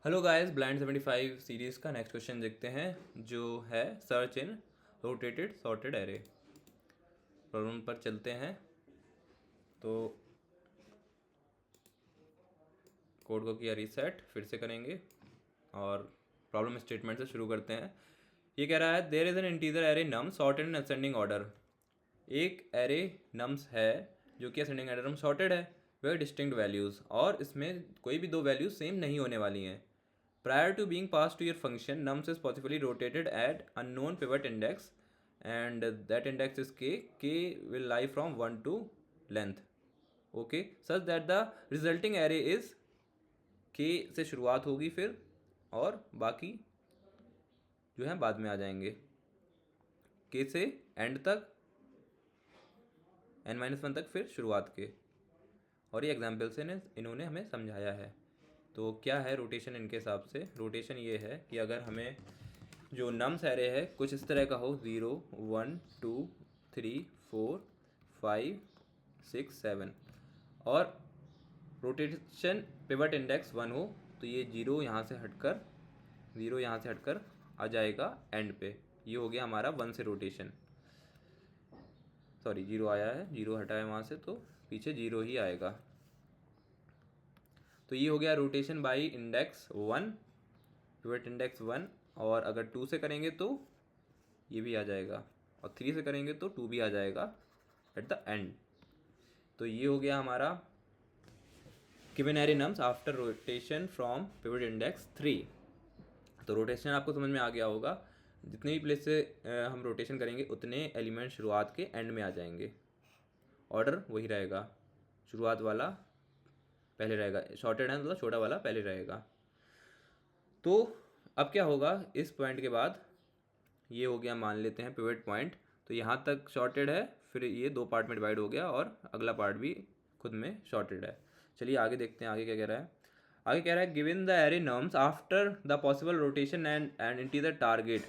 Hello guys, blind 75 series का next question देखते हैं जो है search in rotated sorted array. Problem पर चलते हैं। तो कोड को किया रीसेट, फिर से करेंगे और प्रॉब्लम स्टेटमेंट से शुरू करते हैं। ये कह रहा है there is an integer array num sorted in ascending order. एक एरे नम्स है जो कि असेंडिंग ऑर्डर में सॉर्टेड है वे डिस्टिंक्ट वैल्यूज़, और इसमें कोई भी दो वैल्यूज सेम नहीं होने वाली हैं। Prior to being passed to your function, nums is possibly rotated at unknown pivot index, and that index is k. K will lie from 1 to length. Okay, such that the resulting array is k से शुरुआत होगी फिर, और बाकी जो है बाद में आ जाएंगे k से एंड तक, n-1 तक फिर शुरुआत के। और ये एग्जाम्पल से इन्होंने हमें समझाया है। तो क्या है रोटेशन इनके हिसाब से? रोटेशन ये है कि अगर हमें जो नम्स एरे है कुछ इस तरह का हो, 0 1 2 3 4 5 6 7, और रोटेशन पिवट इंडेक्स 1 हो, तो ये जीरो यहाँ से हटकर आ जाएगा एंड पे। ये हो गया हमारा 1 से रोटेशन। सॉरी, जीरो आया है, जीरो हटाया वहाँ से, तो पीछे जीरो ही आएगा। तो ये हो गया rotation by index 1, pivot index 1। और अगर 2 से करेंगे तो ये भी आ जाएगा, और 3 से करेंगे तो 2 भी आ जाएगा एट द एंड। तो ये हो गया हमारा given array nums after rotation from pivot index 3। तो रोटेशन आपको समझ में आ गया होगा। जितने भी प्लेस से हम रोटेशन करेंगे उतने एलिमेंट शुरुआत के एंड में आ जाएंगे। ऑर्डर वही रहेगा, शुरुआत वाला पहले रहेगा, शॉर्टेड है मतलब छोटा वाला पहले रहेगा। तो अब क्या होगा, इस पॉइंट के बाद ये हो गया, मान लेते हैं पिवट पॉइंट, तो यहाँ तक शॉर्टेड है, फिर ये दो पार्ट में डिवाइड हो गया और अगला पार्ट भी खुद में शॉर्टेड है। चलिए आगे देखते हैं, आगे क्या कह रहा है। आगे कह रहा है given the array norms after the possible rotation and integer target.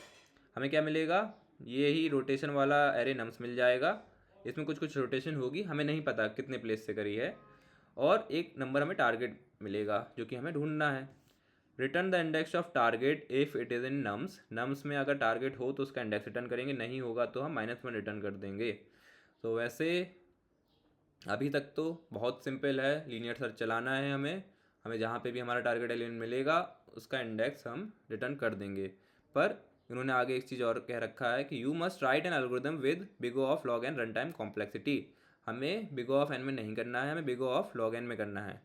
हमें क्या मिलेगा, ये ही रोटेशन वाला एरे नम्स मिल जाएगा। इसमें कुछ कुछ रोटेशन होगी, हमें नहीं पता कितने प्लेस से करी है, और एक नंबर हमें टारगेट मिलेगा जो कि हमें ढूंढना है। Return the index of target if it is in nums. Nums में अगर टारगेट हो तो उसका इंडेक्स रिटर्न करेंगे, नहीं होगा तो हम -1 रिटर्न कर देंगे। तो वैसे अभी तक तो बहुत सिंपल है, लीनियर सर्च चलाना है हमें। हमें जहाँ पे भी हमारा टारगेट एलिमेंट मिलेगा उसका इंडेक्स हम रिटर्न कर देंगे। पर इन्होंने आगे एक चीज़ और कह रखा है कि you must write N algorithm with big O of log n run time complexity. हमें बिग O ऑफ n में नहीं करना है, हमें big O of log n में करना है।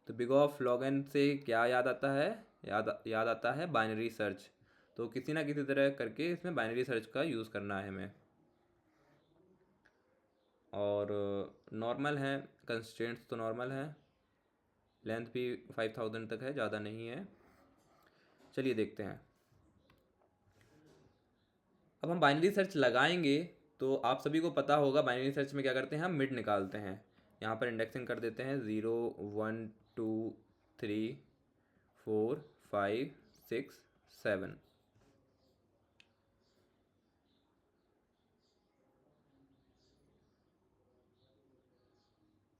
तो big O of log n से क्या याद आता है? याद आता है बाइनरी सर्च। तो किसी ना किसी तरह करके इसमें बाइनरी सर्च का यूज़ करना है हमें। और नॉर्मल है, कंस्ट्रेंट्स तो नॉर्मल है, लेंथ भी 5000 तक है, ज़्यादा नहीं है। चलिए देखते हैं। अब हम बाइनरी सर्च लगाएंगे तो आप सभी को पता होगा बाइनरी सर्च में क्या करते हैं, हम मिड निकालते हैं। यहाँ पर इंडेक्सिंग कर देते हैं 0 1 2 3 4 5 6 7।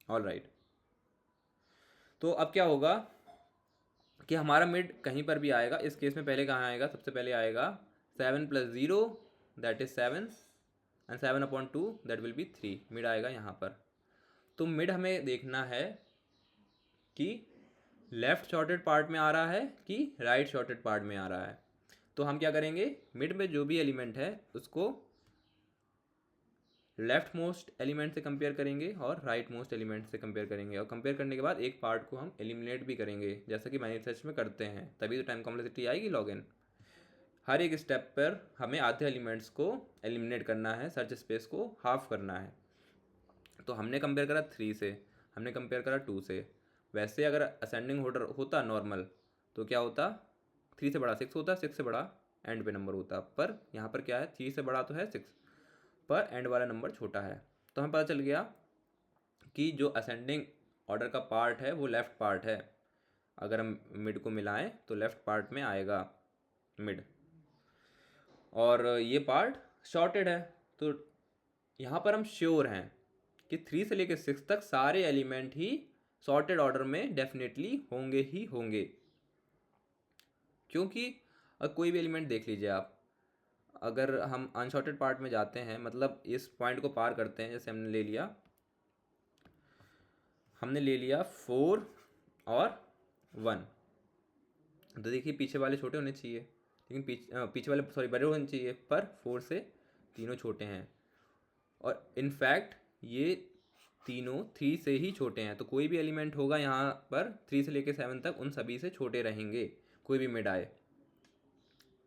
All right. तो अब क्या होगा कि हमारा मिड कहीं पर भी आएगा। इस केस में पहले कहाँ आएगा, सबसे पहले आएगा 7 + 0 that is 7, and 7/2 that will be 3। Mid आएगा यहाँ पर। तो मिड हमें देखना है कि लेफ़्ट शॉर्टेड पार्ट में आ रहा है कि राइट शॉर्टेड पार्ट में आ रहा है। तो हम क्या करेंगे, मिड में जो भी एलिमेंट है उसको लेफ्ट मोस्ट एलिमेंट से कंपेयर करेंगे और राइट मोस्ट एलिमेंट से कंपेयर करेंगे, और कंपेयर करने के बाद एक पार्ट को हम एलिमिनेट भी करेंगे, जैसा कि बाइनरी सर्च में करते हैं। तभी तो टाइम कॉम्प्लेक्सिटी आएगी log n। हर एक स्टेप पर हमें आधे एलिमेंट्स को एलिमिनेट करना है, सर्च स्पेस को हाफ करना है। तो हमने कंपेयर करा 3 से, हमने कंपेयर करा 2 से। वैसे अगर असेंडिंग ऑर्डर होता नॉर्मल तो क्या होता, 3 से बड़ा 6 होता, 6 से बड़ा एंड पे नंबर होता। पर यहाँ पर क्या है, 3 से बड़ा तो है 6, पर एंड वाला नंबर छोटा है। तो हमें पता चल गया कि जो असेंडिंग ऑर्डर का पार्ट है वो लेफ़्ट पार्ट है। अगर हम मिड को मिलाएं तो लेफ़्ट पार्ट में आएगा मिड, और ये पार्ट शॉर्टेड है। तो यहाँ पर हम श्योर हैं कि 3 से लेकर 6 तक सारे एलिमेंट ही सॉर्टेड ऑर्डर में डेफिनेटली होंगे ही होंगे। क्योंकि कोई भी एलिमेंट देख लीजिए आप, अगर हम अनसॉर्टेड पार्ट में जाते हैं, मतलब इस पॉइंट को पार करते हैं, जैसे हमने ले लिया 4 और 1, तो देखिए पीछे वाले छोटे होने चाहिए, लेकिन पीछे वाले सॉरी बड़े होने चाहिए, पर 4 से तीनों छोटे हैं, और इनफैक्ट ये तीनों 3 से ही छोटे हैं। तो कोई भी एलिमेंट होगा यहाँ पर 3 से लेकर 7 तक, उन सभी से छोटे रहेंगे कोई भी मिड आए।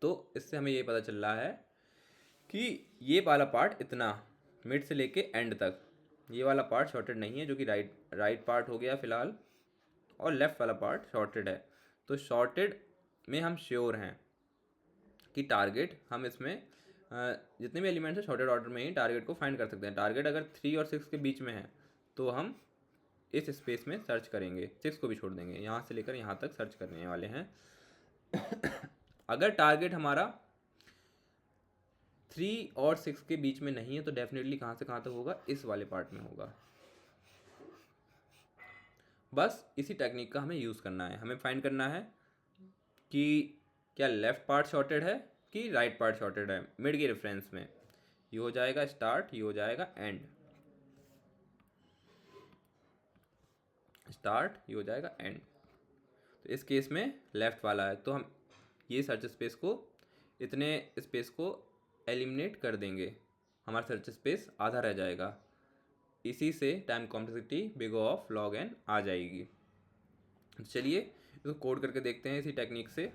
तो इससे हमें ये पता चल रहा है कि ये वाला पार्ट इतना मिड से लेके एंड तक, ये वाला पार्ट शॉर्टेड नहीं है, जो कि राइट पार्ट हो गया फिलहाल, और लेफ़्ट वाला पार्ट शॉर्टेड है। तो शॉर्टेड में हम श्योर हैं कि टारगेट हम इसमें जितने भी एलिमेंट्स हैं शॉर्टेड ऑर्डर में ही टारगेट को फाइंड कर सकते हैं। टारगेट अगर 3 और 6 के बीच में है तो हम इस स्पेस में सर्च करेंगे, 6 को भी छोड़ देंगे, यहाँ से लेकर यहाँ तक सर्च करने वाले हैं। अगर टारगेट हमारा 3 और 6 के बीच में नहीं है तो डेफिनेटली कहाँ से कहाँ तक होगा, इस वाले पार्ट में होगा। बस इसी टेक्निक का हमें यूज़ करना है। हमें फाइंड करना है कि क्या लेफ़्ट पार्ट शॉर्टेड है कि राइट पार्ट शॉर्टेड है मिड के रेफरेंस में। ये हो जाएगा स्टार्ट, ये हो जाएगा एंड, स्टार्ट, ये हो जाएगा एंड। तो इस केस में लेफ़्ट वाला है, तो हम ये सर्च स्पेस को, इतने स्पेस को एलिमिनेट कर देंगे, हमारा सर्च स्पेस आधा रह जाएगा। इसी से time complexity big of log n आ जाएगी। तो चलिए इसको कोड करके देखते हैं इसी टेक्निक से।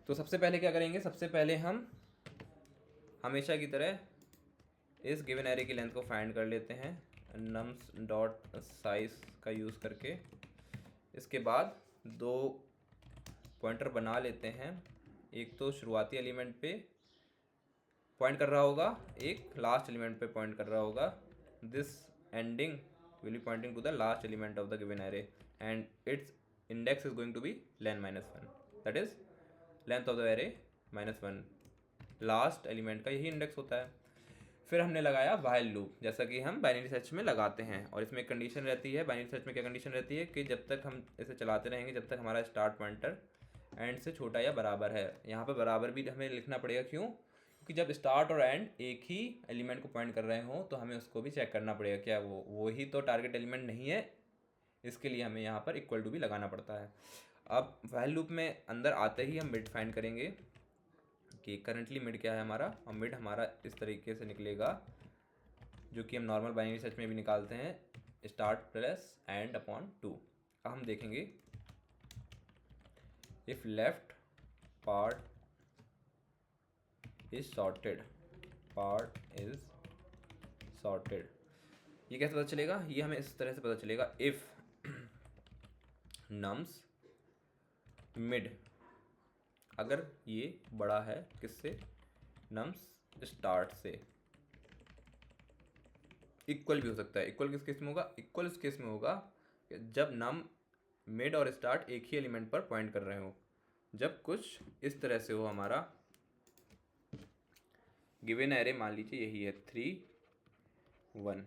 तो सबसे पहले क्या करेंगे, सबसे पहले हम हमेशा की तरह इस गिवन एरे की लेंथ को फाइंड कर लेते हैं नम्स डॉट साइज का यूज़ करके। इसके बाद 2 पॉइंटर बना लेते हैं, एक तो शुरुआती एलिमेंट पे पॉइंट कर रहा होगा, एक लास्ट एलिमेंट पे पॉइंट कर रहा होगा। This ending will be pointing to the last element of the given array and its index is going to be len -1, that is length of the array -1। Last element का यही index होता है। फिर हमने लगाया वाइल लूप, जैसा कि हम बाइनरी सर्च में लगाते हैं, और इसमें एक कंडीशन रहती है। बाइनरी सर्च में क्या कंडीशन रहती है कि जब तक हम इसे चलाते रहेंगे, जब तक हमारा स्टार्ट पॉइंटर एंड से छोटा या बराबर है। यहाँ पर बराबर भी हमें लिखना पड़ेगा, क्यों? क्योंकि जब स्टार्ट और एंड एक ही एलिमेंट को पॉइंट कर रहे हो तो हमें उसको भी चेक करना पड़ेगा, क्या वो ही तो टारगेट एलिमेंट नहीं है। इसके लिए हमें यहाँ पर इक्वल टू भी लगाना पड़ता है। अब वाइल लूप में अंदर आते ही हम मिड फाइंड करेंगे कि करंटली मिड क्या है हमारा, और मिड हमारा इस तरीके से निकलेगा, जो कि हम नॉर्मल बाइनरी सर्च में भी निकालते हैं, स्टार्ट प्लस एंड अपॉन 2। अब हम देखेंगे if left part is sorted, part is sorted, ये कैसे पता चलेगा? ये हमें इस तरह से पता चलेगा, इफ नम्स मिड, अगर ये बड़ा है किससे, नम्स स्टार्ट से। इक्वल भी हो सकता है। इक्वल किस केस में होगा? इक्वल इस केस में होगा जब नम मिड और स्टार्ट एक ही एलिमेंट पर पॉइंट कर रहे हो। जब कुछ इस तरह से हो, हमारा गिवन एरे मान लीजिए यही है 3 1,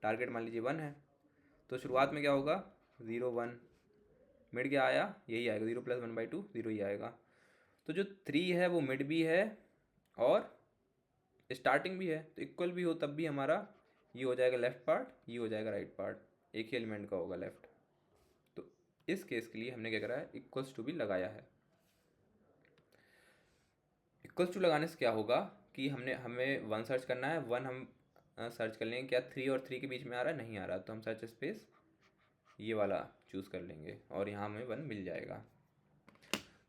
टारगेट मान लीजिए 1 है, तो शुरुआत में क्या होगा 0 1, मिड क्या आया, यही आएगा 0 + 1/2, 0 ही आएगा। तो जो 3 है वो मिड भी है और स्टार्टिंग भी है, तो इक्वल भी हो तब भी हमारा ये हो जाएगा लेफ्ट पार्ट, ये हो जाएगा राइट पार्ट, एक ही एलिमेंट का होगा लेफ्ट। तो इस केस के लिए हमने क्या करा है, इक्वल्स टू भी लगाया है। इक्वल्स टू लगाने से क्या होगा कि हमें 1 सर्च करना है, 1 हम सर्च कर लेंगे, क्या 3 और 3 के बीच में आ रहा है, नहीं आ रहा, तो हम सर्च स्पेस ये वाला चूज़ कर लेंगे और यहाँ हमें 1 मिल जाएगा।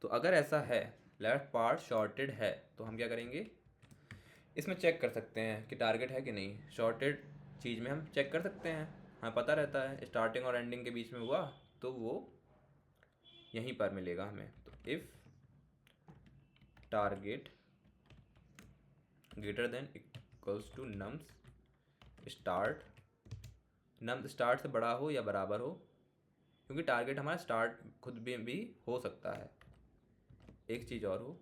तो अगर ऐसा है, लेफ्ट पार्ट शॉर्टेड है, तो हम क्या करेंगे, इसमें चेक कर सकते हैं कि टारगेट है कि नहीं। शॉर्टेड चीज़ में हम चेक कर सकते हैं, हमें पता रहता है स्टार्टिंग और एंडिंग के बीच में हुआ तो वो यहीं पर मिलेगा हमें। तो if target greater than equals to nums start, nums start से बड़ा हो या बराबर हो, क्योंकि टारगेट हमारा स्टार्ट खुद भी हो सकता है। एक चीज़ और हो,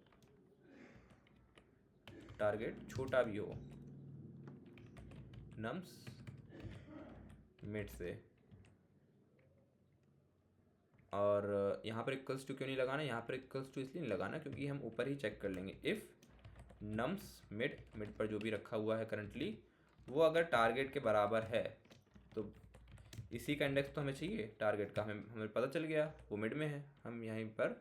टारगेट छोटा भी हो नम्स मिड से, और यहाँ पर इक्वल्स टू क्यों नहीं लगाना, यहाँ पर इक्वल्स टू इसलिए नहीं लगाना क्योंकि हम ऊपर ही चेक कर लेंगे। इफ़ नम्स मिड पर जो भी रखा हुआ है करंटली वो अगर टारगेट के बराबर है तो इसी का इंडेक्स तो हमें चाहिए, टारगेट का हमें पता चल गया वो मिड में है, हम यहीं पर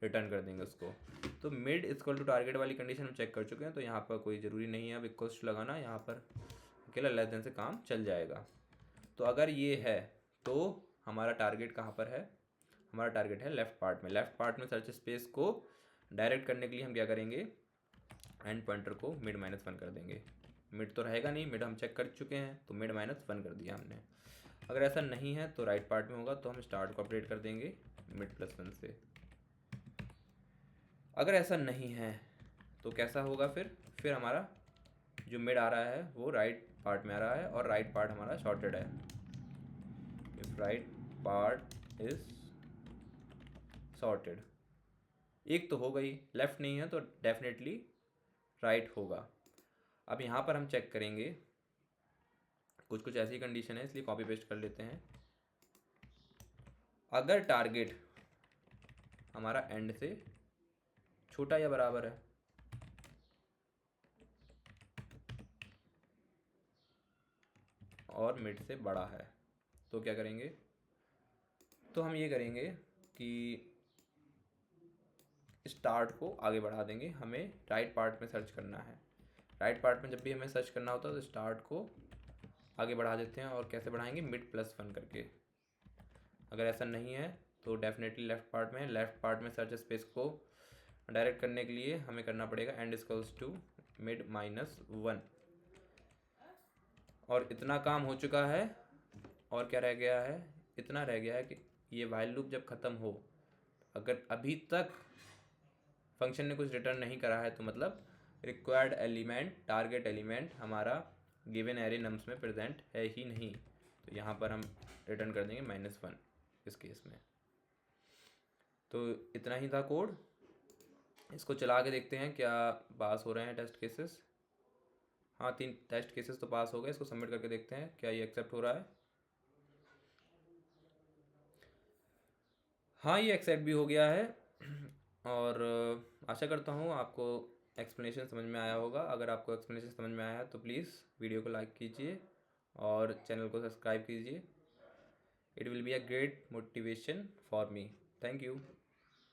रिटर्न कर देंगे उसको। तो मिड इक्वल टू टारगेट वाली कंडीशन हम चेक कर चुके हैं, तो यहाँ पर कोई ज़रूरी नहीं है अब इक्वल्स टू लगाना, यहाँ पर अकेला लेस देन से काम चल जाएगा। तो अगर ये है तो हमारा टारगेट कहाँ पर है, हमारा टारगेट है लेफ़्ट पार्ट में। लेफ़्ट पार्ट में सर्च स्पेस को डायरेक्ट करने के लिए हम क्या करेंगे, एंड पॉइंटर को मिड -1 कर देंगे। मिड तो रहेगा नहीं, मिड हम चेक कर चुके हैं तो मिड -1 कर दिया हमने। अगर ऐसा नहीं है तो राइट पार्ट में होगा तो हम स्टार्ट को अपडेट कर देंगे मिड +1 से। अगर ऐसा नहीं है तो कैसा होगा फिर हमारा जो मिड आ रहा है वो राइट पार्ट में आ रहा है और राइट पार्ट हमारा शॉर्टेड है। If right part is shorted, एक तो हो गई, लेफ्ट नहीं है तो डेफिनेटली राइट होगा। अब यहाँ पर हम चेक करेंगे, कुछ ऐसी कंडीशन है इसलिए कॉपी पेस्ट कर लेते हैं। अगर टारगेट हमारा एंड से छोटा या बराबर है और मिड से बड़ा है तो क्या करेंगे, तो हम ये करेंगे कि स्टार्ट को आगे बढ़ा देंगे। हमें राइट पार्ट में सर्च करना है, राइट पार्ट में जब भी हमें सर्च करना होता है तो स्टार्ट को आगे बढ़ा देते हैं। और कैसे बढ़ाएंगे, मिड +1 करके। अगर ऐसा नहीं है तो डेफिनेटली लेफ़्ट पार्ट में, लेफ़्ट पार्ट में सर्च स्पेस को डायरेक्ट करने के लिए हमें करना पड़ेगा एंड इक्वल्स टू मिड -1। और इतना काम हो चुका है, और क्या रह गया है, इतना रह गया है कि ये वाइल लूप जब ख़त्म हो, अगर अभी तक फंक्शन ने कुछ रिटर्न नहीं करा है तो मतलब रिक्वायर्ड एलिमेंट, टारगेट एलिमेंट हमारा गिवन एरे नम्स में प्रेजेंट है ही नहीं। तो यहाँ पर हम रिटर्न कर देंगे -1 इस केस में। तो इतना ही था कोड। इसको चला के देखते हैं क्या पास हो रहे हैं टेस्ट केसेस। हाँ, 3 टेस्ट केसेस तो पास हो गए। इसको सबमिट करके देखते हैं क्या ये एक्सेप्ट हो रहा है। हाँ, ये एक्सेप्ट भी हो गया है। और आशा करता हूँ आपको एक्सप्लेनेशन समझ में आया होगा। अगर आपको एक्सप्लेनेशन समझ में आया है तो प्लीज़ वीडियो को लाइक कीजिए और चैनल को सब्सक्राइब कीजिए। It will be a great motivation for me. Thank you.